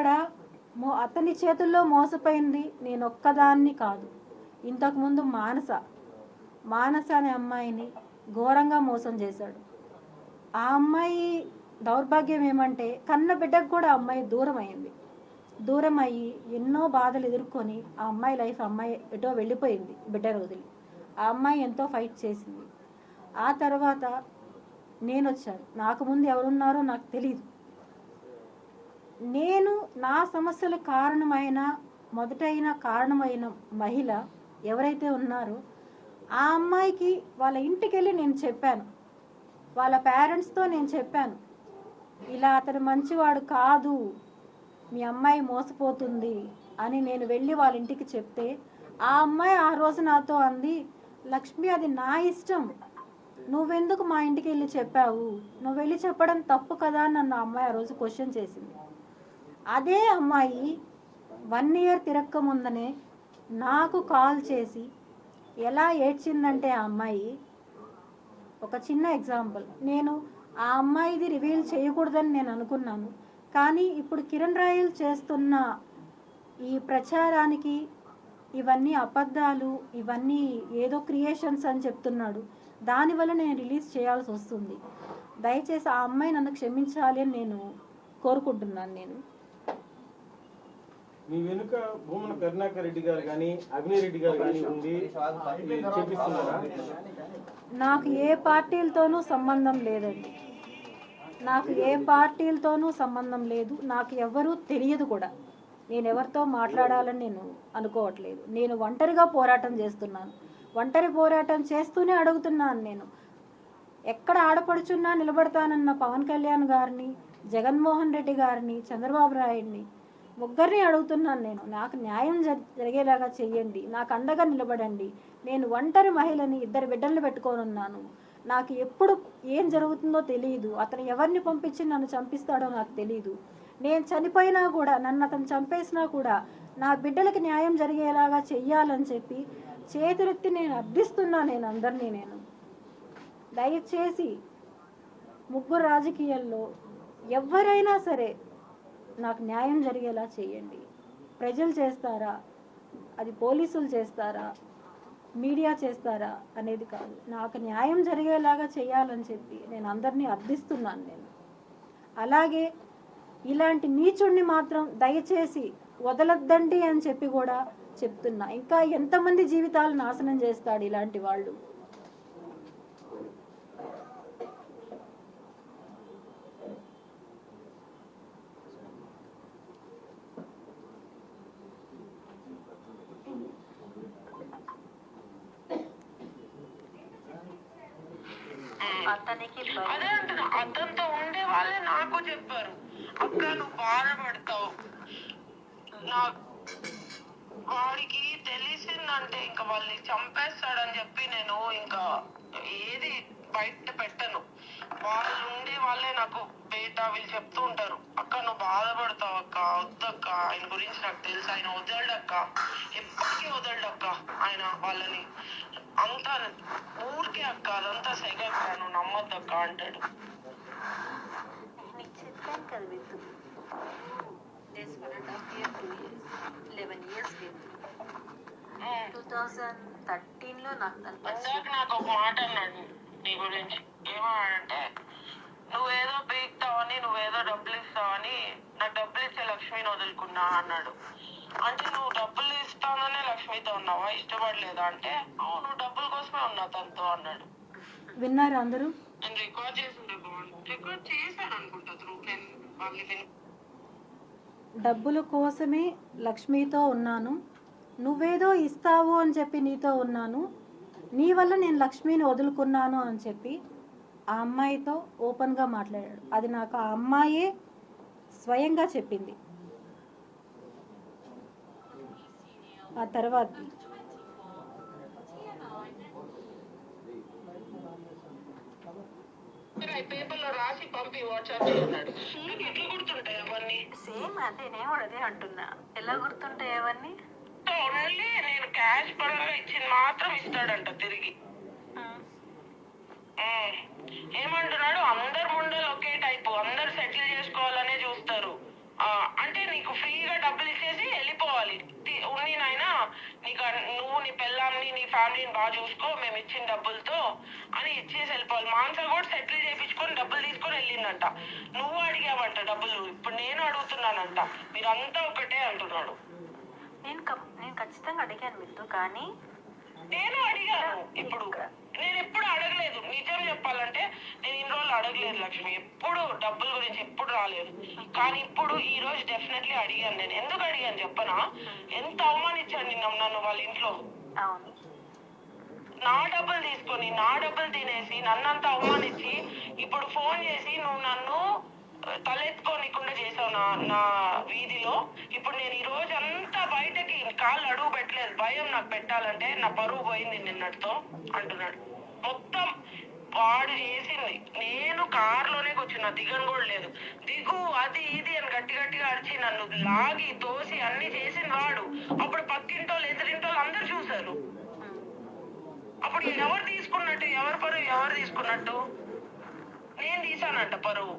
ఇక్కడ అతని చేతుల్లో మోసపోయింది నేను ఒక్కదాన్ని కాదు. ఇంతకుముందు మానస అనే అమ్మాయిని ఘోరంగా మోసం చేశాడు. ఆ అమ్మాయి దౌర్భాగ్యం ఏమంటే కన్న బిడ్డకు కూడా ఆ అమ్మాయి దూరం అయ్యి ఎన్నో బాధలు ఎదుర్కొని ఆ అమ్మాయి లైఫ్ ఎటో వెళ్ళిపోయింది. బిడ్డను వదిలి ఆ అమ్మాయి ఎంతో ఫైట్ చేసింది. ఆ తర్వాత నేను వచ్చాను. నాకు ముందు ఎవరున్నారో నాకు తెలియదు. నేను నా సమస్యల మొదటైన కారణమైన మహిళ ఎవరైతే ఉన్నారో ఆ అమ్మాయికి వాళ్ళ ఇంటికి వెళ్ళి నేను చెప్పాను. వాళ్ళ పేరెంట్స్తో నేను చెప్పాను, ఇలా అతను మంచివాడు కాదు, మీ అమ్మాయి మోసపోతుంది అని నేను వెళ్ళి వాళ్ళ ఇంటికి చెప్తే ఆ అమ్మాయి ఆ రోజు నాతో అంది, లక్ష్మి అది నా ఇష్టం, నువ్వెందుకు మా ఇంటికి వెళ్ళి చెప్పావు, నువ్వు వెళ్ళి చెప్పడం తప్పు కదా అని నన్ను ఆ అమ్మాయి ఆ రోజు క్వశ్చన్ చేసింది. అదే అమ్మాయి 1 year తిరక్క ముందనే నాకు కాల్ చేసి ఎలా ఏడ్చిందంటే ఆ అమ్మాయి, ఒక చిన్న ఎగ్జాంపుల్, నేను ఆ అమ్మాయిది రివీల్ చేయకూడదని నేను అనుకున్నాను. కానీ ఇప్పుడు కిరణ్ రాయల్ చేస్తున్న ఈ ప్రచారానికి ఇవన్నీ అబద్ధాలు, ఇవన్నీ ఏదో క్రియేషన్స్ అని చెప్తున్నాడు. దానివల్ల నేను రిలీజ్ చేయాల్సి వస్తుంది. దయచేసి ఆ అమ్మాయి నన్ను క్షమించాలి అని నేను కోరుకుంటున్నాను. నేను మీ వెనుక భూమన కరుణాకర్ రెడ్డి గారు కానీ అభినయ్ రెడ్డి గారు కానీ ఉండి చేపిస్తున్నారా? నాకు ఏ పార్టీలతోనూ సంబంధం లేదండి. నాకు ఏ పార్టీలతోనూ సంబంధం లేదు. నాకు ఎవరూ తెలియదు కూడా. నేను ఎవరితో మాట్లాడాలని నేను అనుకోవట్లేదు. నేను ఒంటరిగా పోరాటం చేస్తున్నాను. ఒంటరి పోరాటం చేస్తూనే అడుగుతున్నాను. నేను ఎక్కడ ఆడపడుచున్నా నిలబడతానన్న పవన్ కళ్యాణ్ గారిని, జగన్మోహన్ రెడ్డి గారిని, చంద్రబాబు నాయుడిని ముగ్గురిని అడుగుతున్నాను. నేను నాకు న్యాయం జరిగేలాగా చెయ్యండి, నాకు అండగా నిలబడండి. నేను ఒంటరి మహిళని, 2 బిడ్డలను పెట్టుకొని ఉన్నాను. నాకు ఎప్పుడు ఏం జరుగుతుందో తెలియదు. అతను ఎవరిని పంపించి నన్ను చంపిస్తాడో నాకు తెలియదు. నేను చనిపోయినా కూడా, నన్ను అతను చంపేసినా కూడా నా బిడ్డలకి న్యాయం జరిగేలాగా చెయ్యాలని చెప్పి చేతులెత్తి నేను అర్థిస్తున్నా. నేను అందరినీ దయచేసి 3 రాజకీయాల్లో ఎవరైనా సరే నాకు న్యాయం జరిగేలా చేయండి. ప్రజలు చేస్తారా, అది పోలీసులు చేస్తారా, మీడియా చేస్తారా అనేది కాదు, నాకు న్యాయం జరిగేలాగా చేయాలని చెప్పి నేను అందరినీ అర్థిస్తున్నాను. నేను అలాగే ఇలాంటి నీచుడిని మాత్రం దయచేసి వదలొద్దండి అని చెప్పి కూడా చెప్తున్నా. ఇంకా ఎంతమంది జీవితాలు నాశనం చేస్తాడు ఇలాంటి వాళ్ళు. అదే అంటున్నా, అతనితో ఉండే వాళ్ళే నాకు చెప్పారు, అక్క నువ్వు బాధపడతావు, వాడికి తెలిసిందంటే ఇంకా వాళ్ళని చంపేస్తాడని చెప్పి నేను ఇంకా ఏది బయట పెట్టను. వాళ్ళు ఉండే వాళ్ళే నాకు వీళ్ళు చెప్తూ ఉంటారు, అక్క నువ్వు బాధపడతావు అక్క, వద్దక్క, ఆయన గురించి నాకు తెలుసు, ఆయన వదలడక్క, ఎప్పటికీ వదలడక్క ఆయన వాళ్ళని, అంతా ఊరికే అక్క, అదంతా సెగక్క, నువ్వు నమ్మద్దక్క అంటాడు. నీకు చెప్పాను కదా విత్తు, 11 years 2013లో నాకు ఒక మాట అన్నాడు నీ గురించి. ఏమన్నాడంటే, నువ్వేదో పీక్తావని, నువ్వేదో డబ్బులు ఇస్తావని, నాకు డబ్బులు ఇచ్చే లక్ష్మిని వదులుకున్నా అన్నాడు. అంటే నువ్వు డబ్బులు ఇస్తాననే లక్ష్మితో ఉన్నావా, ఇష్టపడలేదా అంటే, అవును డబ్బుల కోసమే ఉన్నా తనతో అన్నాడు. విన్నారు అందరూ? నేను రికార్డ్ చేసిండే బాగుంది, రికార్డ్ చేశాను అనుకుంటా. నేను వాళ్ళని డబ్బుల కోసమే లక్ష్మితో ఉన్నాను, నువ్వేదో ఇస్తావు అని చెప్పి నీతో ఉన్నాను, నీ వల్ల నేను లక్ష్మిని వదులుకున్నాను అని చెప్పి ఆ అమ్మాయితో ఓపెన్గా మాట్లాడాడు. అది నాకు ఆ అమ్మాయే స్వయంగా చెప్పింది. ఆ తర్వాత పేపర్లో రాసి పంపి వాట్సాప్ చేస్తున్నాడు. ఎట్లా గుర్తుంటాయి అవన్నీ? సేమ్ అదే, నేను కూడా అదే అంటున్నా, ఎలా గుర్తుంటాయి అవన్నీ? ఓన్లీ నేను క్యాష్ పరంగా ఇచ్చింది మాత్రం ఇస్తాడంట తిరిగి. ఏమంటున్నాడు, అందరు ముండలు ఒకే టైపు, అందరు సెటిల్ చేసుకోవాలనే చూస్తారు, అంటే నీకు ఫ్రీగా డబ్బులు ఇచ్చేసి వెళ్ళిపోవాలి. ఉంది నాయనా, నువ్వు నీ పెళ్ళాన్ని నీ ఫ్యామిలీని బాగా చూసుకో, మేము ఇచ్చిన డబ్బులతో అని ఇచ్చేసి వెళ్ళిపోవాలి. మాన్సా కూడా సెటిల్ చేయించుకొని డబ్బులు తీసుకొని వెళ్ళిందంట. నువ్వు అడిగావంట డబ్బులు, ఇప్పుడు నేను అడుగుతున్నానంట. మీరంతా ఒకటే అంటున్నాడు. నేను ఖచ్చితంగా అడిగాను మీతో, కానీ నేను అడిగాను. ఇప్పుడు నేను ఎప్పుడు అడగలేదు, నిజం చెప్పాలంటే నేను ఇన్ని రోజులు అడగలేదు లక్ష్మి, ఎప్పుడు డబ్బుల గురించి ఎప్పుడు రాలేదు. కానీ ఇప్పుడు ఈ రోజు డెఫినెట్లీ అడిగాను. నేను ఎందుకు అడిగాను చెప్పనా? ఎంత అవమానించాను నన్ను వాళ్ళ ఇంట్లో. అవును, నా డబ్బులు తీసుకొని నా డబ్బులు తినేసి నన్నంతా అవమానించి ఇప్పుడు ఫోన్ చేసి నువ్వు నన్ను తలెత్తుకోనికుండా చేసావు నా వీధిలో. ఇప్పుడు నేను ఈ రోజు అంతా బయటకి కాళ్ళు అడుగు పెట్టలేదు, భయం నాకు పెట్టాలంటే. నా పరువు పోయింది నిన్నటితో అంటున్నాడు. మొత్తం వాడు చేసింది. నేను కారులోనే కూర్చున్నా, దిగను కూడా లేదు. దిగు అది ఇది అని గట్టి గట్టిగా అరిచి నన్ను లాగి తోసి అన్ని చేసింది వాడు. అప్పుడు పక్కింటోళ్ళు ఎదురింటోళ్ళు అందరు చూసారు. అప్పుడు ఎవరు తీసుకున్నట్టు, ఎవరి పరువు ఎవరు తీసుకున్నట్టు? నేను తీసానంట పరువు.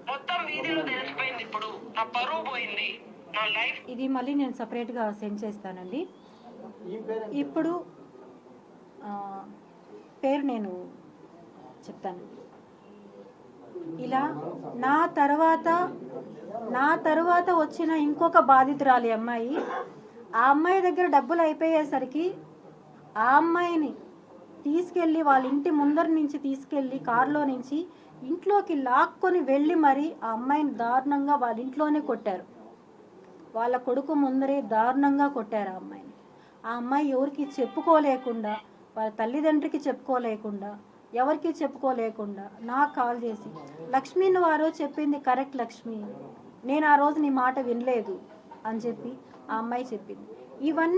మొత్తం వీధిలో తెలిసిపోయింది. ఇప్పుడు నా పరువు పోయింది, నా లైఫ్. ఇది మళ్ళీ నేను సపరేట్గా సెండ్ చేస్తానండి. ఇప్పుడు పేరు నేను చెప్తాను. ఇలా నా తర్వాత వచ్చిన ఇంకొక బాధితురాలి అమ్మాయి, ఆ అమ్మాయి దగ్గర డబ్బులు అయిపోయేసరికి ఆ అమ్మాయిని తీసుకెళ్ళి వాళ్ళ ఇంటి ముందర నుంచి తీసుకెళ్ళి కారులో నుంచి ఇంట్లోకి లాక్కొని వెళ్ళి మరి ఆ అమ్మాయిని దారుణంగా వాళ్ళ ఇంట్లోనే కొట్టారు. వాళ్ళ కొడుకు ముందరే దారుణంగా కొట్టారు ఆ అమ్మాయిని. ఆ అమ్మాయి ఎవరికి చెప్పుకోలేకుండా, వాళ్ళ తల్లిదండ్రికి చెప్పుకోలేకుండా, ఎవరికి చెప్పుకోలేకుండా నాకు కాల్ చేసి, లక్ష్మి నువ్వు ఆ రోజు చెప్పింది కరెక్ట్ లక్ష్మి, నేను ఆ రోజు నీ మాట వినలేదు అని చెప్పి ఆ అమ్మాయి చెప్పింది. ఇవన్నీ